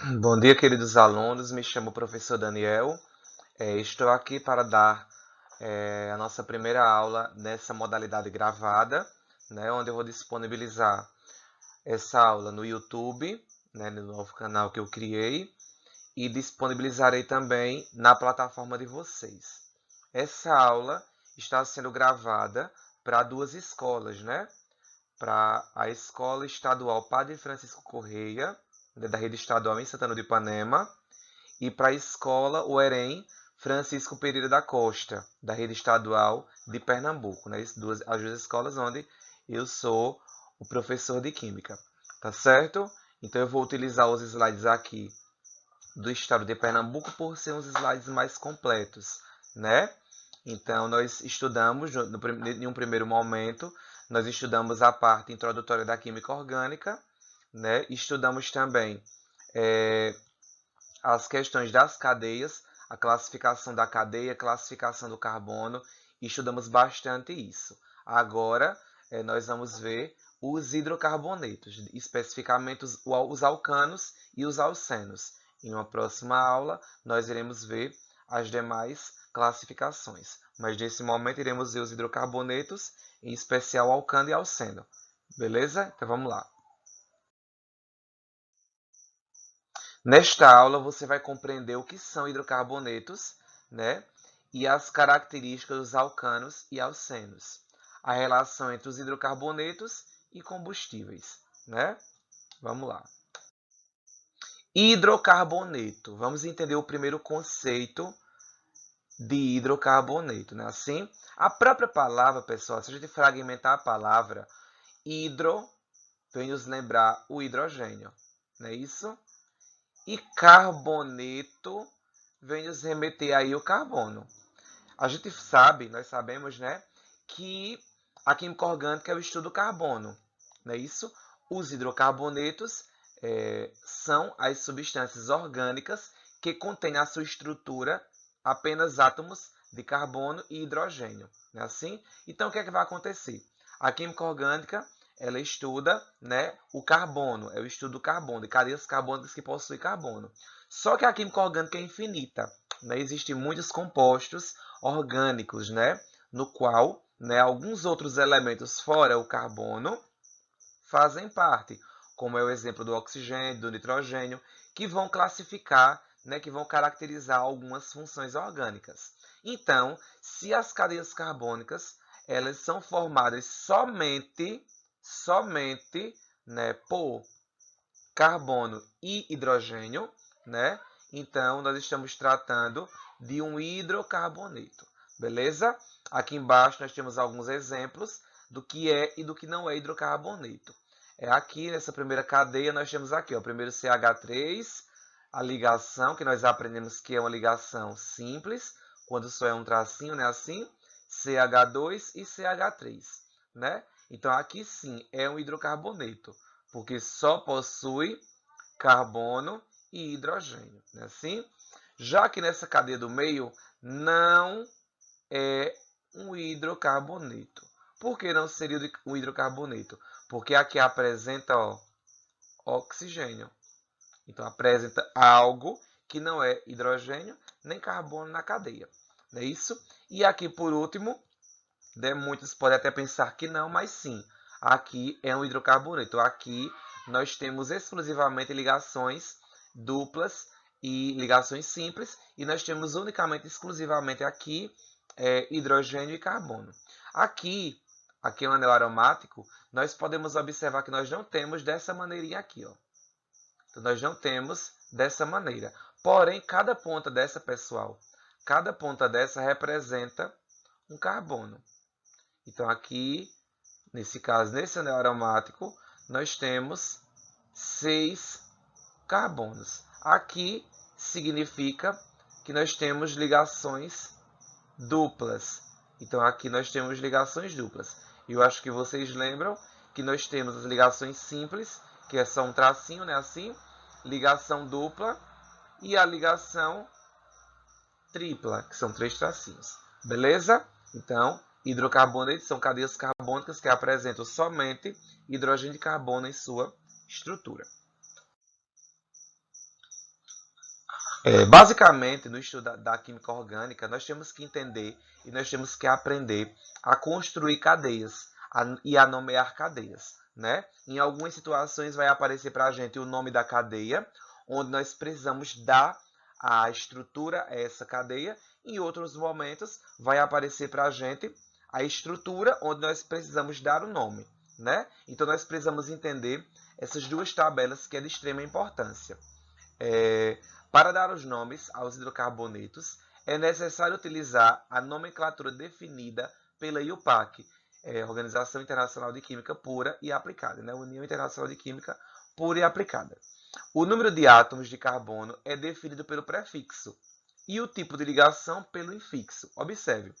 Bom dia, queridos alunos. Me chamo professor Daniel. Estou aqui para dar a nossa primeira aula nessa modalidade gravada, né, onde eu vou disponibilizar essa aula no YouTube, né, no novo canal que eu criei, e disponibilizarei também na plataforma de vocês. Essa aula está sendo gravada para duas escolas, né? Para a Escola Estadual Padre Francisco Correia, né, da Rede Estadual em Santana do Ipanema, e para a Escola UEREM Francisco Pereira da Costa, da Rede Estadual de Pernambuco. Né? As duas escolas onde eu sou o professor de Química. Tá certo? Então eu vou utilizar os slides aqui do estado de Pernambuco por ser uns slides mais completos, né? Então, nós estudamos, em um primeiro momento, nós estudamos a parte introdutória da química orgânica, né? Estudamos também é, as questões das cadeias, a classificação da cadeia, a classificação do carbono, e estudamos bastante isso. Agora, nós vamos ver os hidrocarbonetos, especificamente os alcanos e os alcenos. Em uma próxima aula, nós iremos ver as demais classificações. Mas nesse momento iremos ver os hidrocarbonetos, em especial alcano e alceno. Beleza? Então vamos lá. Nesta aula você vai compreender o que são hidrocarbonetos, né? E as características dos alcanos e alcenos. A relação entre os hidrocarbonetos e combustíveis, né? Vamos lá. Hidrocarboneto. Vamos entender o primeiro conceito de hidrocarboneto, né? Assim, a própria palavra, pessoal, se a gente fragmentar a palavra, hidro vem nos lembrar o hidrogênio, não é isso? E carboneto vem nos remeter aí o carbono. A gente sabe, nós sabemos, né, que a química orgânica é o estudo do carbono, não é isso? Os hidrocarbonetos são as substâncias orgânicas que contêm na sua estrutura apenas átomos de carbono e hidrogênio, não é assim? Então, o que é que vai acontecer? A química orgânica ela estuda, né, o carbono, é o estudo do carbono, de cadeias carbônicas que possuem carbono. Só que a química orgânica é infinita, né? Existem muitos compostos orgânicos, né, no qual, né, alguns outros elementos fora o carbono fazem parte, como é o exemplo do oxigênio, do nitrogênio, que vão classificar, né, que vão caracterizar algumas funções orgânicas. Então, se as cadeias carbônicas elas são formadas somente, né, por carbono e hidrogênio, né? Então, nós estamos tratando de um hidrocarboneto, beleza? Aqui embaixo nós temos alguns exemplos do que é e do que não é hidrocarboneto. Aqui nessa primeira cadeia nós temos aqui, ó, o primeiro CH3, a ligação, que nós aprendemos que é uma ligação simples, quando só é um tracinho, né, assim, CH2 e CH3, né? Então aqui sim é um hidrocarboneto, porque só possui carbono e hidrogênio, né? Assim, já que nessa cadeia do meio não é um hidrocarboneto. Por que não seria um hidrocarboneto? Porque aqui apresenta oxigênio. Então apresenta algo que não é hidrogênio nem carbono na cadeia. Não é isso? E aqui por último, né, muitos podem até pensar que não, mas sim. Aqui é um hidrocarboneto. Aqui nós temos exclusivamente ligações duplas e ligações simples. E nós temos unicamente, exclusivamente aqui, hidrogênio e carbono. Aqui é um anel aromático, nós podemos observar que nós não temos dessa maneirinha aqui. Ó. Então, nós não temos dessa maneira. Porém, cada ponta dessa, pessoal, cada ponta dessa representa um carbono. Então, aqui, nesse caso, nesse anel aromático, nós temos 6 carbonos. Aqui significa que nós temos ligações duplas. Então, aqui nós temos ligações duplas. E eu acho que vocês lembram que nós temos as ligações simples, que é só um tracinho, né? Assim, ligação dupla e a ligação tripla, que são 3 tracinhos. Beleza? Então, hidrocarbonetos são cadeias carbônicas que apresentam somente hidrogênio de carbono em sua estrutura. Basicamente, no estudo da química orgânica, nós temos que entender e nós temos que aprender a construir cadeias e a nomear cadeias, né? Em algumas situações vai aparecer para a gente o nome da cadeia, onde nós precisamos dar a estrutura a essa cadeia. Em outros momentos vai aparecer para a gente a estrutura onde nós precisamos dar o nome, né? Então nós precisamos entender essas duas tabelas que é de extrema importância. Para dar os nomes aos hidrocarbonetos, é necessário utilizar a nomenclatura definida pela IUPAC, Organização Internacional de Química Pura e Aplicada, né? União Internacional de Química Pura e Aplicada. O número de átomos de carbono é definido pelo prefixo e o tipo de ligação pelo infixo. Observe,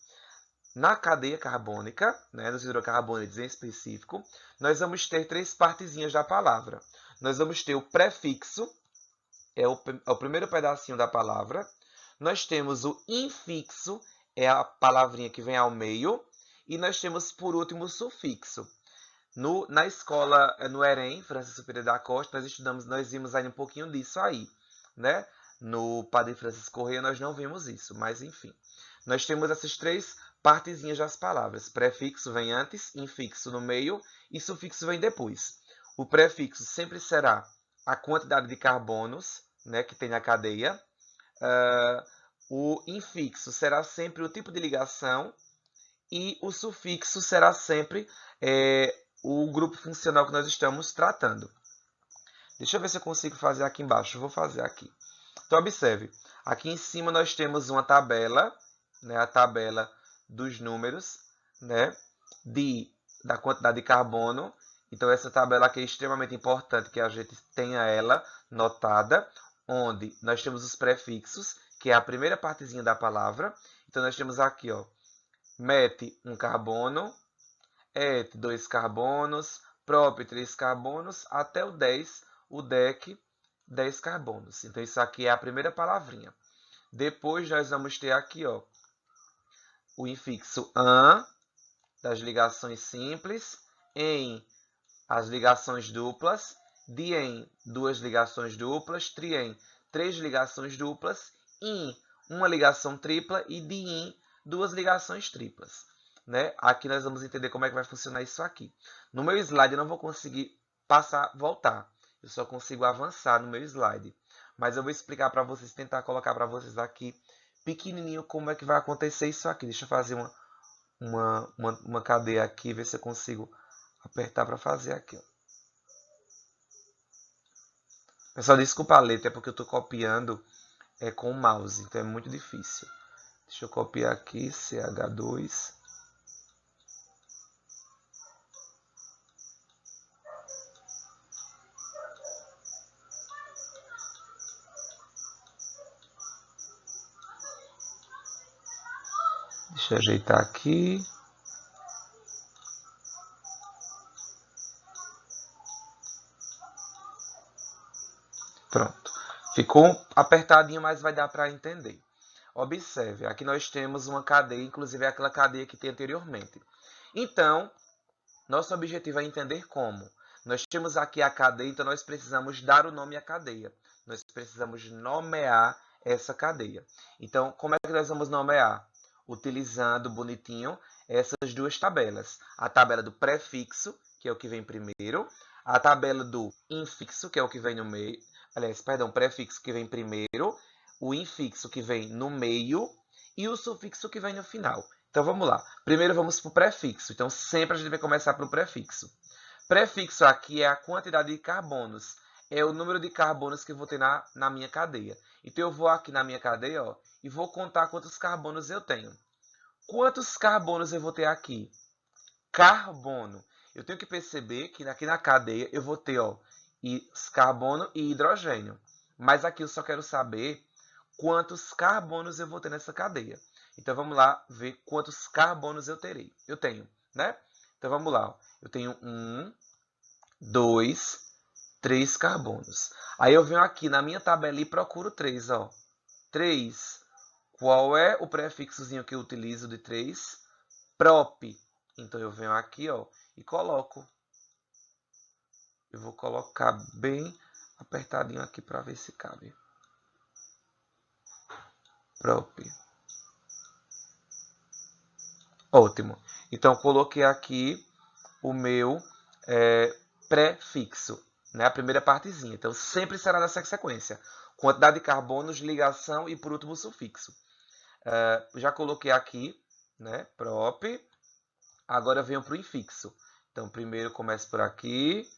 na cadeia carbônica, né, nos hidrocarbonetos em específico, nós vamos ter três partezinhas da palavra. Nós vamos ter o prefixo, é o primeiro pedacinho da palavra. Nós temos o infixo, é a palavrinha que vem ao meio. E nós temos, por último, o sufixo. Na escola, no EREM, França Superior da Costa, nós vimos aí um pouquinho disso aí, né? No Padre Francisco Correia nós não vimos isso, mas enfim. Nós temos essas três partezinhas das palavras. Prefixo vem antes, infixo no meio e sufixo vem depois. O prefixo sempre será a quantidade de carbonos, né, que tem na cadeia. O infixo será sempre o tipo de ligação e o sufixo será sempre o grupo funcional que nós estamos tratando. Deixa eu ver se eu consigo fazer aqui embaixo. Eu vou fazer aqui. Então, observe. Aqui em cima nós temos uma tabela, né, a tabela dos números, né, da quantidade de carbono. Então, essa tabela aqui é extremamente importante que a gente tenha ela notada, onde nós temos os prefixos, que é a primeira partezinha da palavra. Então, nós temos aqui, ó, MET, um carbono, ET, 2 carbonos, PROP, 3 carbonos, até o 10, o DEC, 10 carbonos. Então, isso aqui é a primeira palavrinha. Depois, nós vamos ter aqui, ó, o infixo AN, das ligações simples, em as ligações duplas, dien, duas ligações duplas, trien, três ligações duplas, in, uma ligação tripla e dien, duas ligações triplas. Né? Aqui nós vamos entender como é que vai funcionar isso aqui. No meu slide eu não vou conseguir voltar. Eu só consigo avançar no meu slide. Mas eu vou explicar para vocês, tentar colocar para vocês aqui pequenininho como é que vai acontecer isso aqui. Deixa eu fazer uma cadeia aqui, ver se eu consigo apertar para fazer aqui. Ó. Pessoal, desculpa a letra, é porque eu estou copiando com o mouse, então é muito difícil. Deixa eu copiar aqui, CH2. Deixa eu ajeitar aqui. Pronto. Ficou apertadinho, mas vai dar para entender. Observe, aqui nós temos uma cadeia, inclusive é aquela cadeia que tem anteriormente. Então, nosso objetivo é entender como. Nós temos aqui a cadeia, então nós precisamos dar o nome à cadeia. Nós precisamos nomear essa cadeia. Então, como é que nós vamos nomear? Utilizando bonitinho essas duas tabelas. A tabela do prefixo, que é o que vem primeiro, a tabela do infixo, que é o que vem no meio, aliás, perdão, prefixo que vem primeiro, o infixo que vem no meio e o sufixo que vem no final. Então vamos lá. Primeiro vamos para o prefixo. Então sempre a gente vai começar pelo prefixo. Prefixo aqui é a quantidade de carbonos. É o número de carbonos que eu vou ter na minha cadeia. Então eu vou aqui na minha cadeia, ó, e vou contar quantos carbonos eu tenho. Quantos carbonos eu vou ter aqui? Carbono. Eu tenho que perceber que aqui na cadeia eu vou ter, ó, carbono e hidrogênio. Mas aqui eu só quero saber quantos carbonos eu vou ter nessa cadeia. Então vamos lá ver quantos carbonos eu tenho, né? Então vamos lá. Ó. Eu tenho 1, 2, 3 carbonos. Aí eu venho aqui na minha tabela e procuro 3, ó. 3. Qual é o prefixozinho que eu utilizo de 3? Prop. Então eu venho aqui, ó, e coloco. Eu vou colocar bem apertadinho aqui para ver se cabe. prop. Ótimo. Então, coloquei aqui o meu prefixo, né? A primeira partezinha. Então, sempre será nessa sequência. Quantidade de carbonos, ligação e, por último, o sufixo. Já coloquei aqui, né? Prop. Agora eu venho para o infixo. Então, primeiro começo por aqui.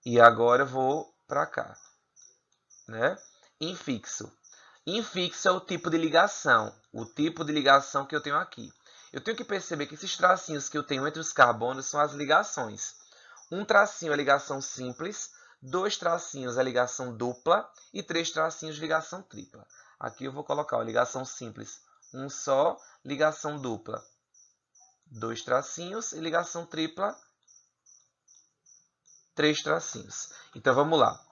E agora eu vou para cá, né? Infixo. Infixo é o tipo de ligação. O tipo de ligação que eu tenho aqui. Eu tenho que perceber que esses tracinhos que eu tenho entre os carbonos são as ligações. Um tracinho é ligação simples, 2 tracinhos é ligação dupla e 3 tracinhos ligação tripla. Aqui eu vou colocar a ligação simples, um só, ligação dupla, 2 tracinhos e ligação tripla, 3 tracinhos. Então vamos lá.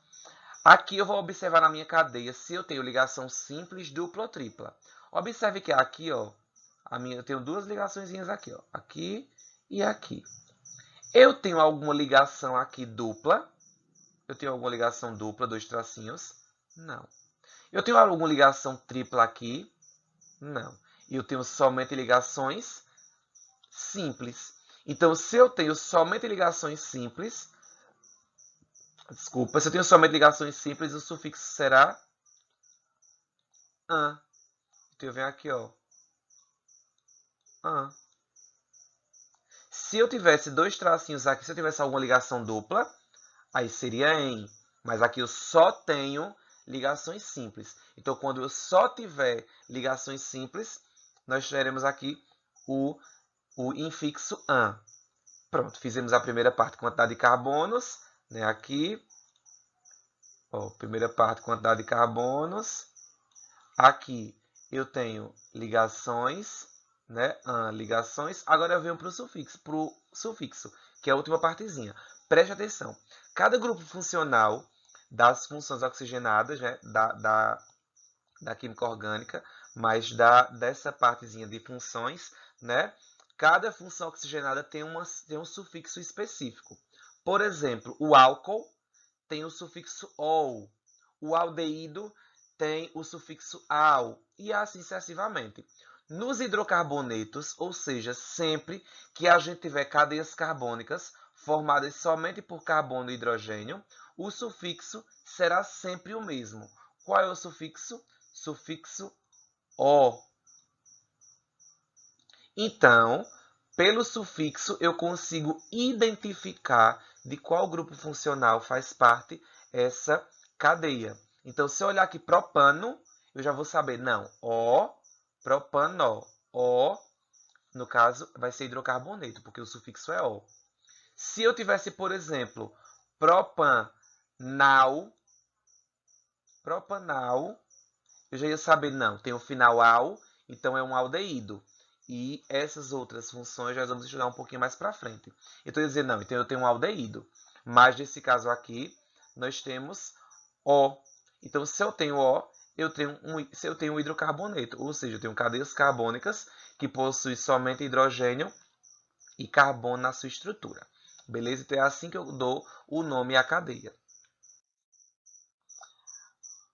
Aqui eu vou observar na minha cadeia se eu tenho ligação simples, dupla ou tripla. Observe que aqui, ó, eu tenho 2 ligaçõezinhas aqui, ó, aqui e aqui. Eu tenho alguma ligação aqui dupla? Eu tenho alguma ligação dupla, 2 tracinhos? Não. Eu tenho alguma ligação tripla aqui? Não. Eu tenho somente ligações simples. Então, se eu tenho somente ligações simples, se eu tenho somente ligações simples, o sufixo será an. Então, eu venho aqui, ó, an. Se eu tivesse 2 tracinhos aqui, se eu tivesse alguma ligação dupla, aí seria em. Mas aqui eu só tenho ligações simples. Então, quando eu só tiver ligações simples, nós teremos aqui o infixo an. Pronto, fizemos a primeira parte, quantidade de carbonos, né? Aqui, ó, primeira parte, quantidade de carbonos. Aqui eu tenho ligações, né? Ligações. Agora eu venho para o sufixo, que é a última partezinha. Preste atenção. Cada grupo funcional das funções oxigenadas, né? da química orgânica, mas dessa partezinha de funções, né? Cada função oxigenada tem um sufixo específico. Por exemplo, o álcool tem o sufixo ol. O aldeído tem o sufixo al. E assim sucessivamente. Nos hidrocarbonetos, ou seja, sempre que a gente tiver cadeias carbônicas formadas somente por carbono e hidrogênio, o sufixo será sempre o mesmo. Qual é o sufixo? Sufixo O. Então, pelo sufixo, eu consigo identificar de qual grupo funcional faz parte essa cadeia. Então, se eu olhar aqui propano, eu já vou saber, não, O, propano. O, no caso, vai ser hidrocarboneto, porque o sufixo é O. Se eu tivesse, por exemplo, propanal, eu já ia saber, não, tem o final al, então é um aldeído. E essas outras funções nós vamos estudar um pouquinho mais para frente. Então, eu ia dizer, não, então eu tenho um aldeído. Mas nesse caso aqui, nós temos O. Então, se eu tenho O, se eu tenho um hidrocarboneto, ou seja, eu tenho cadeias carbônicas que possuem somente hidrogênio e carbono na sua estrutura. Beleza? Então, é assim que eu dou o nome à cadeia.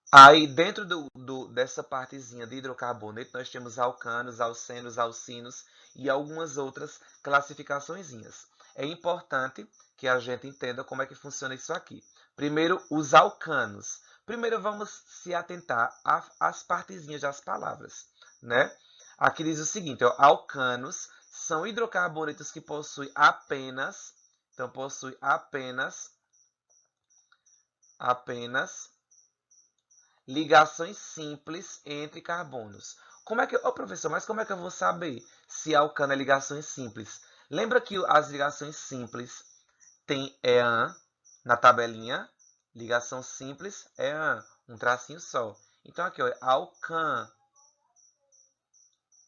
Aí, dentro dessa partezinha de hidrocarboneto, nós temos alcanos, alcenos, alcinos e algumas outras classificaçõezinhas. É importante que a gente entenda como é que funciona isso aqui. Primeiro, os alcanos. Primeiro, vamos se atentar às partezinhas das palavras, né? Aqui diz o seguinte, ó, alcanos são hidrocarbonetos que possuem apenas, então possui apenas ligações simples entre carbonos. Como é que, professor, mas como é que eu vou saber se alcano é ligações simples? Lembra que as ligações simples tem EAN na tabelinha? Ligação simples, EAN, um tracinho só. Então aqui, ó,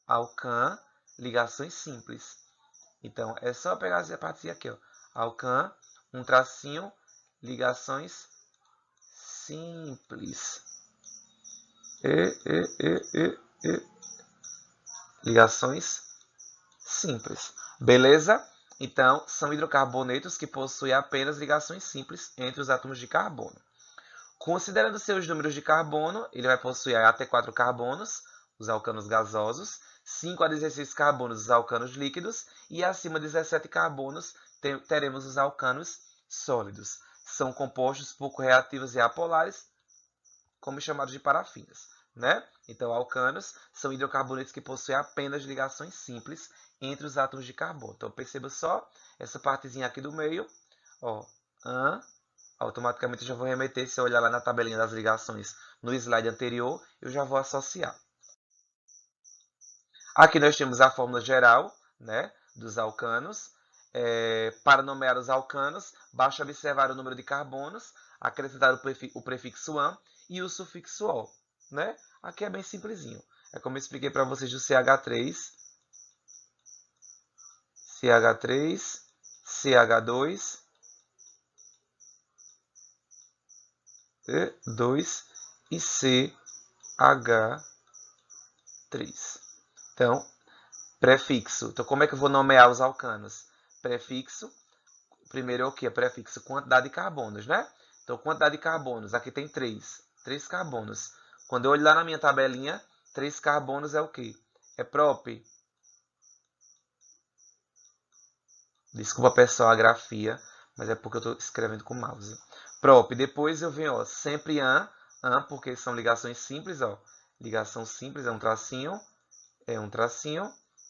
alcan, ligações simples. Então é só pegar essa parte aqui, ó, alcan, um tracinho, ligações simples. Ligações simples. Beleza? Então, são hidrocarbonetos que possuem apenas ligações simples entre os átomos de carbono. Considerando seus números de carbono, ele vai possuir até 4 carbonos, os alcanos gasosos, 5 a 16 carbonos, os alcanos líquidos, e acima de 17 carbonos teremos os alcanos sólidos. São compostos pouco reativos e apolares, como chamados de parafinas, né? Então, alcanos são hidrocarbonetos que possuem apenas ligações simples entre os átomos de carbono. Então, perceba só essa partezinha aqui do meio, ó, automaticamente eu já vou remeter, se eu olhar lá na tabelinha das ligações no slide anterior, eu já vou associar. Aqui nós temos a fórmula geral, né, dos alcanos. Para nomear os alcanos, basta observar o número de carbonos, acrescentar o prefixo "an" e o sufixo "o", né? Aqui é bem simplesinho. É como eu expliquei para vocês do CH3, CH3, CH2, 2 e CH3. Então, prefixo. Então, como é que eu vou nomear os alcanos? Prefixo. Primeiro é o que? É prefixo quantidade de carbonos, né? Então, quantidade de carbonos. Aqui tem 3. 3 carbonos. Quando eu olho lá na minha tabelinha, 3 carbonos é o que? É prop. Desculpa, pessoal, a grafia, mas é porque eu estou escrevendo com o mouse. Prop. Depois eu venho, ó, sempre an, porque são ligações simples, ó. Ligação simples é um tracinho.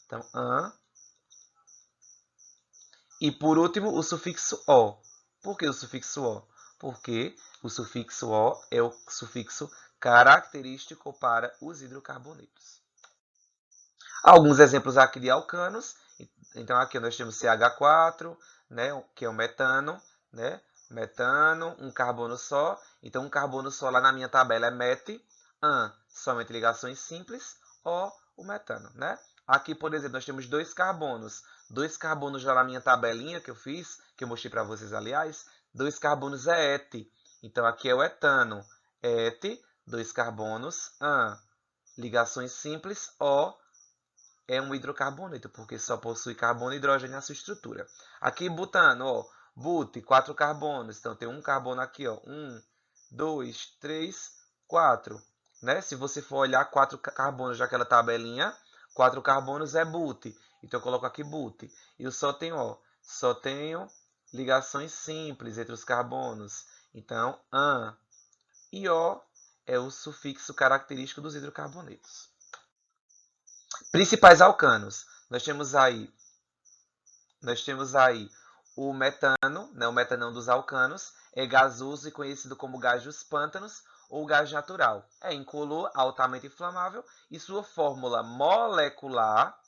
Então, an. E por último, o sufixo o. Por que o sufixo o? Porque o sufixo o é o sufixo característico para os hidrocarbonetos. Alguns exemplos aqui de alcanos. Então, aqui nós temos CH4, né, que é o metano, né? Metano, um carbono só. Então, um carbono só lá na minha tabela é met. An, somente ligações simples. O metano, né? Aqui, por exemplo, nós temos 2 carbonos. 2 carbonos já na minha tabelinha que eu fiz, que eu mostrei para vocês, aliás. 2 carbonos é et. Então, aqui é o etano. Et, 2 carbonos. An, ligações simples. O é um hidrocarboneto, porque só possui carbono e hidrogênio na sua estrutura. Aqui, butano, ó, but, 4 carbonos. Então, tem um carbono aqui, ó, 1, 2, 3, 4. Né? Se você for olhar 4 carbonos daquela tabelinha, 4 carbonos é but. Então, eu coloco aqui but. E eu só tenho ligações simples entre os carbonos. Então, an e o é o sufixo característico dos hidrocarbonetos. Principais alcanos. Nós temos aí o metano, né, o metanão dos alcanos, é gasoso e conhecido como gás dos pântanos ou gás natural. É incolor, altamente inflamável e sua fórmula molecular,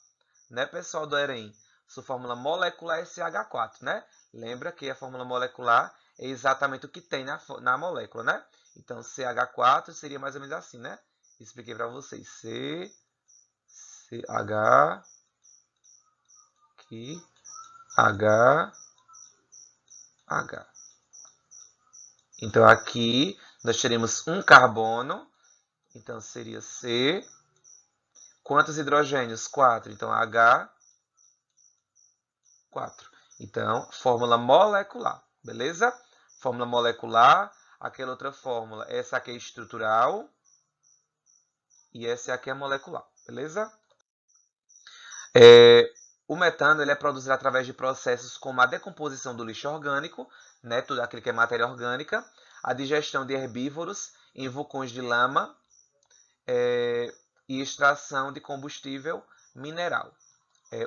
né, pessoal do EREM? Sua fórmula molecular é CH4, né? Lembra que a fórmula molecular é exatamente o que tem na molécula, né? Então, CH4 seria mais ou menos assim, né? Expliquei para vocês. CH, aqui, H. Então, aqui nós teremos um carbono, então seria C. Quantos hidrogênios? 4, então H, 4. Então, fórmula molecular, beleza? Fórmula molecular, aquela outra fórmula, essa aqui é estrutural e essa aqui é molecular, beleza? O metano ele é produzido através de processos como a decomposição do lixo orgânico, né, tudo aquilo que é matéria orgânica, a digestão de herbívoros em vulcões de lama e extração de combustível mineral.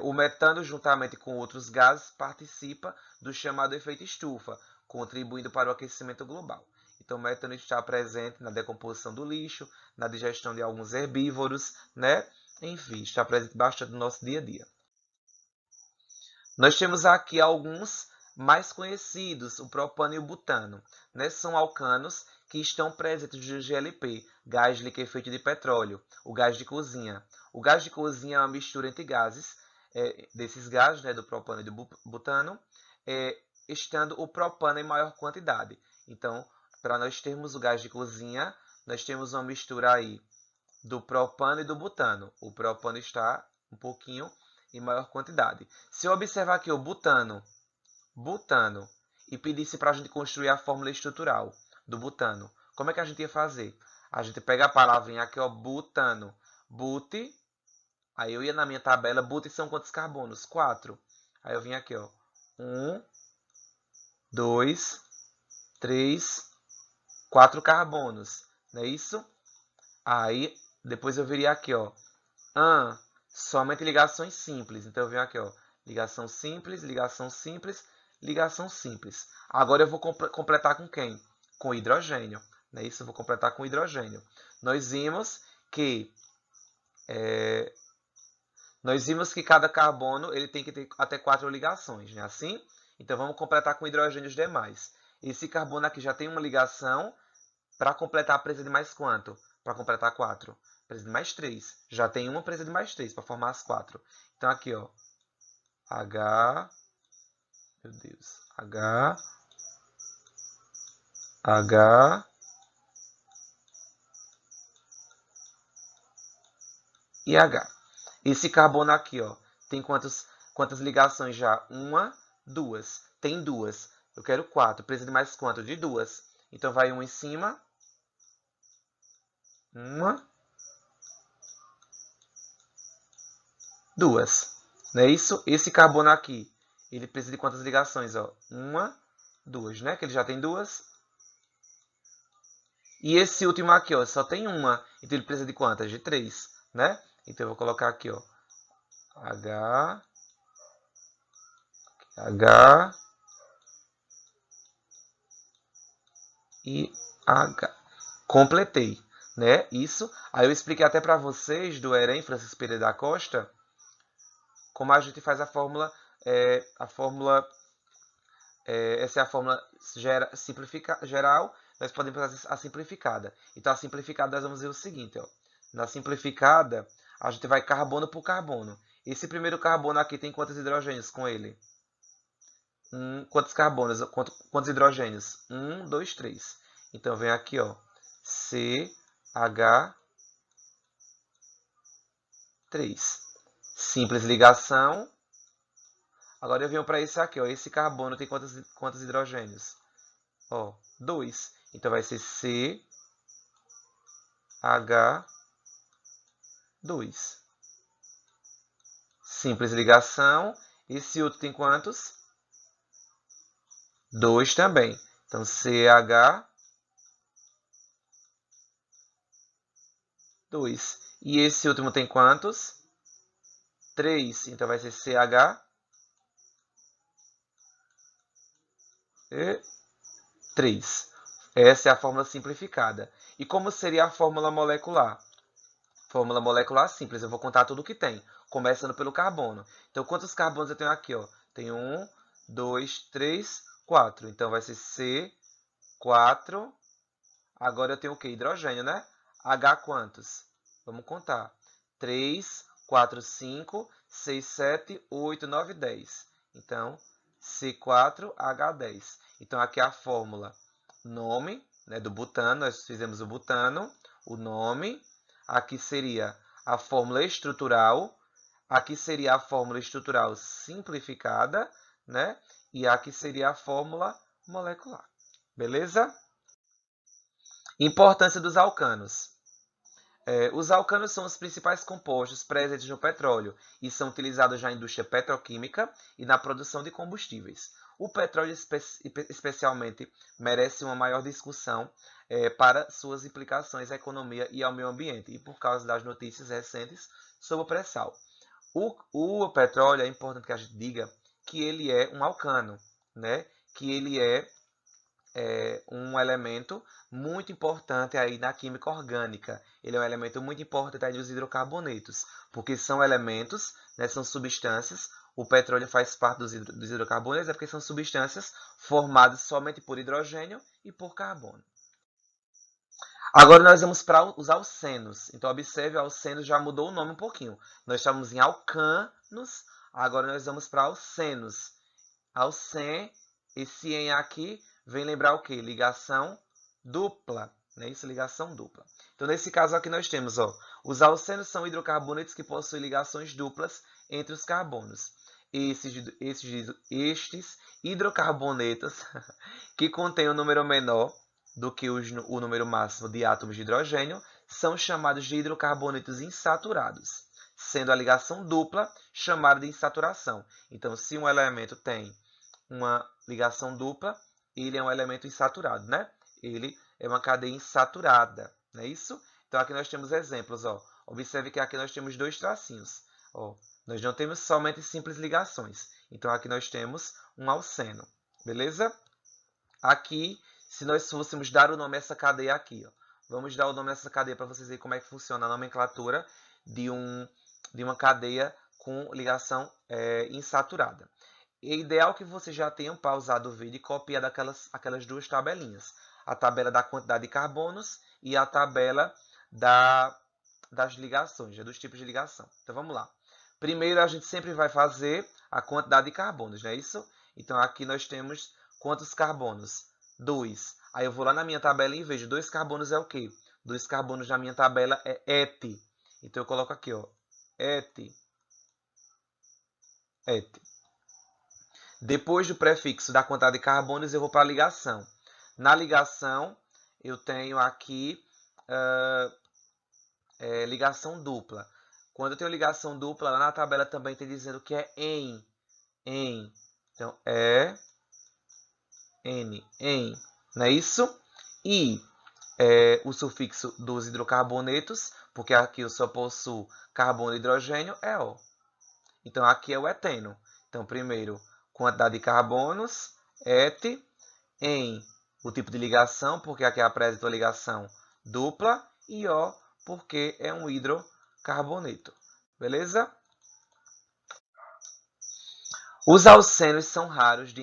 O metano, juntamente com outros gases, participa do chamado efeito estufa, contribuindo para o aquecimento global. Então, o metano está presente na decomposição do lixo, na digestão de alguns herbívoros, né? Enfim, está presente bastante no nosso dia a dia. Nós temos aqui alguns mais conhecidos, o propano e o butano, né? São alcanos que estão presentes no GLP, gás liquefeito de petróleo, o gás de cozinha. O gás de cozinha é uma mistura entre gases, desses gases, né, do propano e do butano, estando o propano em maior quantidade. Então, para nós termos o gás de cozinha, nós temos uma mistura aí do propano e do butano. O propano está um pouquinho em maior quantidade. Se eu observar aqui o butano, e pedisse para a gente construir a fórmula estrutural do butano, como é que a gente ia fazer? A gente pega a palavrinha aqui, ó, butano. But, aí eu ia na minha tabela, but são quantos carbonos? 4. Aí eu vim aqui, ó, 1, 2, 3, 4 carbonos, não é isso? Aí, depois eu viria aqui, ó, somente ligações simples. Então eu venho aqui, ó, ligação simples, ligação simples, ligação simples. Agora eu vou completar com quem? Com hidrogênio, não é isso? Eu vou completar com hidrogênio. Nós vimos que cada carbono ele tem que ter até 4 ligações, não é assim? Então vamos completar com hidrogênio os demais. Esse carbono aqui já tem uma ligação. Para completar, precisa de mais quanto? Para completar 4. Precisa de mais 3. Já tem uma, precisa de mais 3 para formar as 4. Então aqui, ó. H. Meu Deus. H. H. E H. Esse carbono aqui, ó. Tem quantas ligações já? 1, 2. Tem 2. Eu quero 4. Precisa de mais quanto? De 2. Então vai 1 em cima. 1, 2. Não é isso? Esse carbono aqui, ele precisa de quantas ligações? Ó? 1, 2, né? Que ele já tem 2. E esse último aqui, ó, só tem uma. Então ele precisa de quantas? De 3, né? Então eu vou colocar aqui, ó. H. H. E H. Completei, né? Isso. Aí eu expliquei até para vocês do Enem, Francisco Pereira da Costa, como a gente faz a fórmula, essa é a fórmula geral, nós podemos fazer a simplificada. Então, a simplificada, nós vamos ver o seguinte, ó. Na simplificada, a gente vai carbono por carbono. Esse primeiro carbono aqui tem quantos hidrogênios com ele? Quantos carbonos? Quantos hidrogênios? 1, 2, 3. Então, vem aqui, ó, CH3. Simples ligação. Agora eu venho para esse aqui, ó. Esse carbono tem quantos hidrogênios? Ó, 2. Então vai ser CH2. Simples ligação. Esse outro tem quantos? 2 também. Então CH2. E esse último tem quantos? 3. Então vai ser CH3. Essa é a fórmula simplificada. E como seria a fórmula molecular? Fórmula molecular simples, eu vou contar tudo que tem, começando pelo carbono. Então, quantos carbonos eu tenho aqui? Ó? Tenho 1, 2, 3, 4. Então, vai ser C4. Agora eu tenho o quê? Hidrogênio, né? H quantos? Vamos contar. 3, 4, 5, 6, 7, 8, 9, 10. Então, C4H10. Então, aqui é a fórmula nome, né, do butano. Nós fizemos o butano, o nome. Aqui seria a fórmula estrutural. Aqui seria a fórmula estrutural simplificada, né? E aqui seria a fórmula molecular. Beleza? Importância dos alcanos. Os alcanos são os principais compostos presentes no petróleo e são utilizados na indústria petroquímica e na produção de combustíveis. O petróleo, especialmente, merece uma maior discussão para suas implicações à economia e ao meio ambiente, e por causa das notícias recentes sobre o pré-sal. O petróleo, é importante que a gente diga que ele é um alcano, né? Que ele é um elemento muito importante aí na química orgânica. Ele é um elemento muito importante aí dos hidrocarbonetos, porque são elementos, né, são substâncias. O petróleo faz parte dos hidrocarbonetos, porque são substâncias formadas somente por hidrogênio e por carbono. Agora nós vamos para os alcenos. Então, observe, alcenos já mudou o nome um pouquinho. Nós estamos em alcanos, agora nós vamos para alcenos. Alcen, esse em aqui vem lembrar o quê? Ligação dupla, né? Isso, ligação dupla. Então, nesse caso aqui nós temos, ó, os alcenos são hidrocarbonetos que possuem ligações duplas entre os carbonos. Estes hidrocarbonetos que contêm um número menor do que o número máximo de átomos de hidrogênio, são chamados de hidrocarbonetos insaturados, sendo a ligação dupla chamada de insaturação. Então, se um elemento tem uma ligação dupla, ele é um elemento insaturado, né? Ele é uma cadeia insaturada, não é isso? Então, aqui nós temos exemplos, ó. Observe que aqui nós temos dois tracinhos. Ó. Nós não temos somente simples ligações. Então, aqui nós temos um alceno, beleza? Aqui, se nós fôssemos dar o nome a essa cadeia aqui, ó. Vamos dar o nome a essa cadeia para vocês verem como é que funciona a nomenclatura de uma cadeia com ligação insaturada. É ideal que vocês já tenham pausado o vídeo e copiado aquelas duas tabelinhas. A tabela da quantidade de carbonos e a tabela das ligações, dos tipos de ligação. Então, vamos lá. Primeiro, a gente sempre vai fazer a quantidade de carbonos, não é isso? Então, aqui nós temos quantos carbonos? 2. Aí eu vou lá na minha tabela e vejo 2 carbonos é o quê? 2 carbonos na minha tabela é et. Então, eu coloco aqui, ó, et. Depois do prefixo da quantidade de carbonos, eu vou para a ligação. Na ligação, eu tenho aqui ligação dupla. Quando eu tenho ligação dupla, lá na tabela também tem dizendo que é em. Então, N, não é isso? E o sufixo dos hidrocarbonetos, porque aqui eu só possuo carbono e hidrogênio, é O. Então, aqui é o eteno. Então, primeiro, quantidade de carbonos, et, em o tipo de ligação, porque aqui apresenta a ligação dupla, e O, porque é um hidrocarboneto. Beleza? Os alcenos são raros de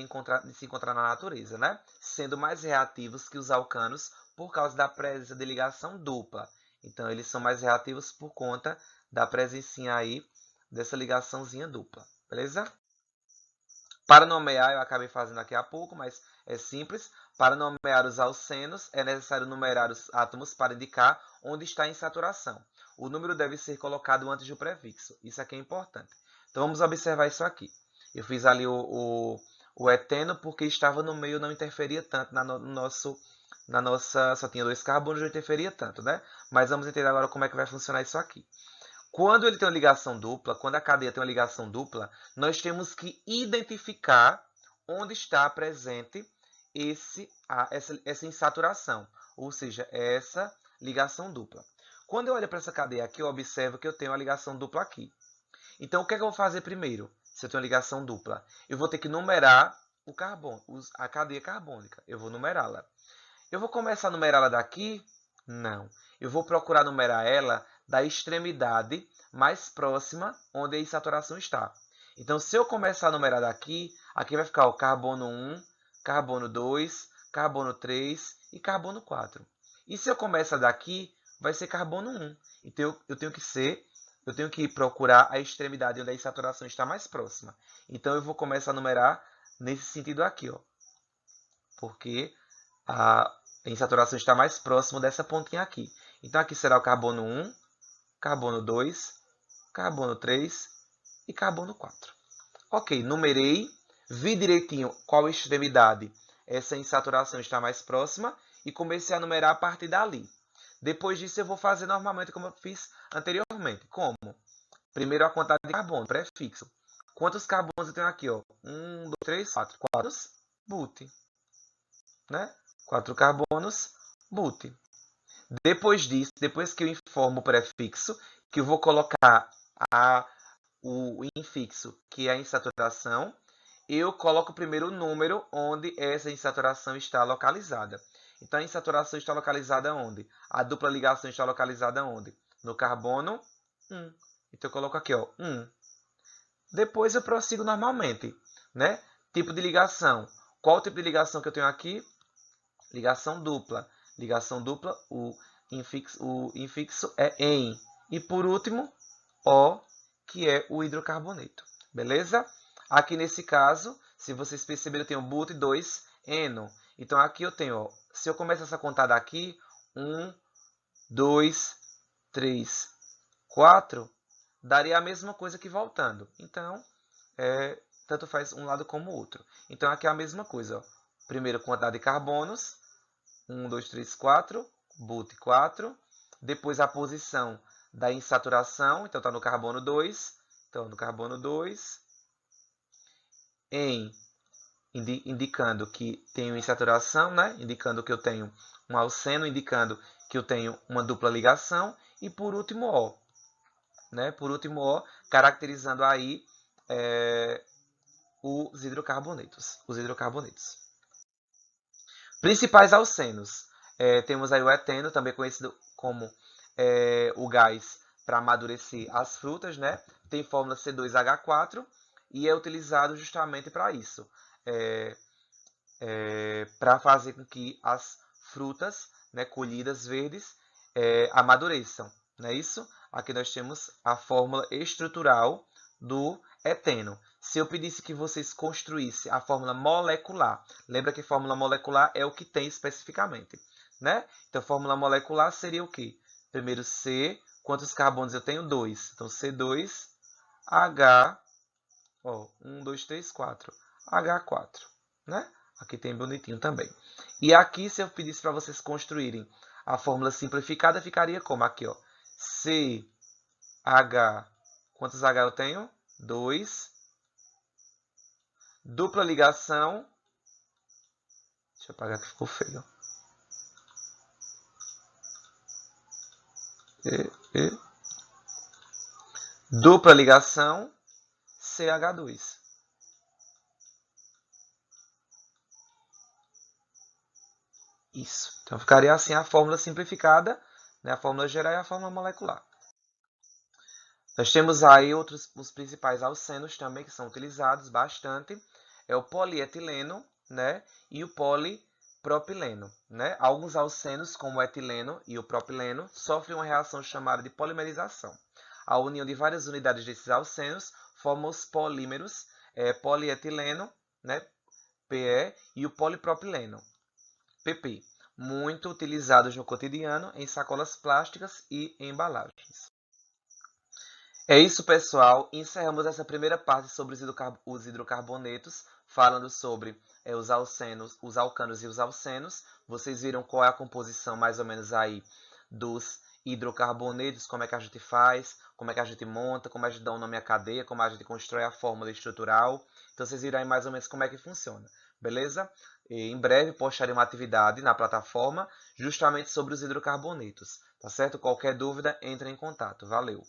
se encontrar na natureza, né? Sendo mais reativos que os alcanos por causa da presença de ligação dupla. Então, eles são mais reativos por conta da presença aí dessa ligaçãozinha dupla. Beleza? Para nomear, eu acabei fazendo aqui há pouco, mas é simples. Para nomear os alcenos, é necessário numerar os átomos para indicar onde está em saturação. O número deve ser colocado antes do prefixo. Isso aqui é importante. Então, vamos observar isso aqui. Eu fiz ali o eteno porque estava no meio, não interferia tanto na nossa... Só tinha 2 carbonos, não interferia tanto, né? Mas vamos entender agora como é que vai funcionar isso aqui. Quando ele tem uma ligação dupla, quando a cadeia tem uma ligação dupla, nós temos que identificar onde está presente essa insaturação, ou seja, essa ligação dupla. Quando eu olho para essa cadeia aqui, eu observo que eu tenho uma ligação dupla aqui. Então, o que é que eu vou fazer primeiro, se eu tenho uma ligação dupla? Eu vou ter que numerar o carbono, a cadeia carbônica. Eu vou numerá-la. Eu vou começar a numerá-la daqui? Não. Eu vou procurar numerar ela da extremidade mais próxima onde a insaturação está. Então, se eu começar a numerar daqui, aqui vai ficar o carbono 1, carbono 2, carbono 3 e carbono 4. E se eu começar daqui, vai ser carbono 1. Então, eu tenho que procurar a extremidade onde a insaturação está mais próxima. Então, eu vou começar a numerar nesse sentido aqui, ó, porque a insaturação está mais próximo dessa pontinha aqui. Então, aqui será o carbono 1, carbono 2, carbono 3 e carbono 4. Ok, numerei, vi direitinho qual extremidade essa insaturação está mais próxima e comecei a numerar a partir dali. Depois disso, eu vou fazer normalmente como eu fiz anteriormente. Como? Primeiro, a quantidade de carbono, prefixo. Quantos carbonos eu tenho aqui? Ó? 1, 2, 3, 4. 4 but. Né? 4 carbonos, but. Depois disso, depois que eu informo o prefixo, que eu vou colocar o infixo, que é a insaturação, eu coloco primeiro o número onde essa insaturação está localizada. Então, a insaturação está localizada onde? A dupla ligação está localizada onde? No carbono 1. Então, eu coloco aqui, ó, 1. Depois, eu prossigo normalmente, né? Tipo de ligação. Qual o tipo de ligação que eu tenho aqui? Ligação dupla. Ligação dupla, o infixo é em. E, por último, O, que é o hidrocarboneto. Beleza? Aqui nesse caso, se vocês perceberem, eu tenho but 2 eno. Então, aqui eu tenho, ó, se eu começar a contar daqui, 1, 2, 3, 4, daria a mesma coisa que voltando. Então, tanto faz um lado como o outro. Então, aqui é a mesma coisa. Ó. Primeiro, quantidade de carbonos, 1, 2, 3, 4, but 4. Depois a posição da insaturação, então está no carbono 2. Então, no carbono 2, indicando que tenho insaturação, né? Indicando que eu tenho um alceno, indicando que eu tenho uma dupla ligação. E por último, O. Né? Por último, O, caracterizando aí os hidrocarbonetos. Principais alcenos. Temos aí o eteno, também conhecido como o gás para amadurecer as frutas, né? Tem fórmula C2H4 e é utilizado justamente para isso. Para fazer com que as frutas, né, colhidas verdes amadureçam. Não é isso? Aqui nós temos a fórmula estrutural do eteno. Se eu pedisse que vocês construíssem a fórmula molecular, lembra que fórmula molecular é o que tem especificamente, né? Então, fórmula molecular seria o quê? Primeiro C, quantos carbonos eu tenho? 2. Então, C2H, 1, 2, 3, 4, H4, né? Aqui tem bonitinho também. E aqui, se eu pedisse para vocês construírem a fórmula simplificada, ficaria como? Aqui, ó. CH, quantos H eu tenho? 2. Dupla ligação. Deixa eu apagar que ficou feio. Dupla ligação, CH2. Isso. Então, ficaria assim a fórmula simplificada, né? A fórmula geral e a fórmula molecular. Nós temos aí os principais alcenos também que são utilizados bastante. É o polietileno, né? E o polipropileno, né? Alguns alcenos, como o etileno e o propileno, sofrem uma reação chamada de polimerização. A união de várias unidades desses alcenos forma os polímeros, polietileno, né? PE, e o polipropileno, PP, muito utilizados no cotidiano em sacolas plásticas e embalagens. É isso, pessoal. Encerramos essa primeira parte sobre os hidrocarbonetos, falando sobre os alcenos, os alcanos e os alcenos. Vocês viram qual é a composição mais ou menos aí dos hidrocarbonetos, como é que a gente faz, como é que a gente monta, como a gente dá o nome à cadeia, como a gente constrói a fórmula estrutural. Então, vocês viram aí mais ou menos como é que funciona, beleza? E em breve postarei uma atividade na plataforma justamente sobre os hidrocarbonetos, tá certo? Qualquer dúvida, entre em contato. Valeu!